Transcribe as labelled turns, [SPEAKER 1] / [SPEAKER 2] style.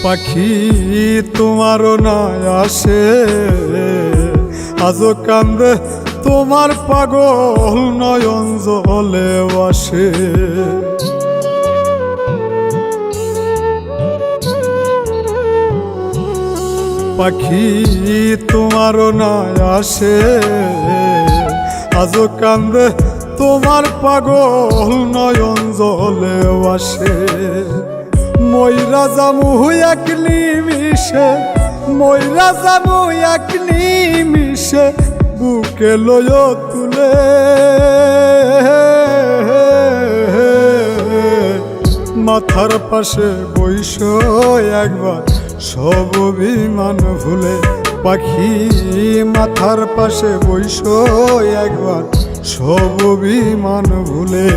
[SPEAKER 1] পাখি তোমারও না আসে, আজও কান্দে তোমার পাগল নয়ন জলে আসে। পাখি তোমারও না আসে, আজও কান্দে তোমার পাগল নয়ন জলে আসে। ময়রা জামু এক নিমিষে, ময়রা জামু এক নিমিষে বুকে লয় তুলে। মাথার পাশে বইস একবার সব অভিমান ভুলে, পাখি মাথার পাশে বইস একবার সব অভিমান ভুলে।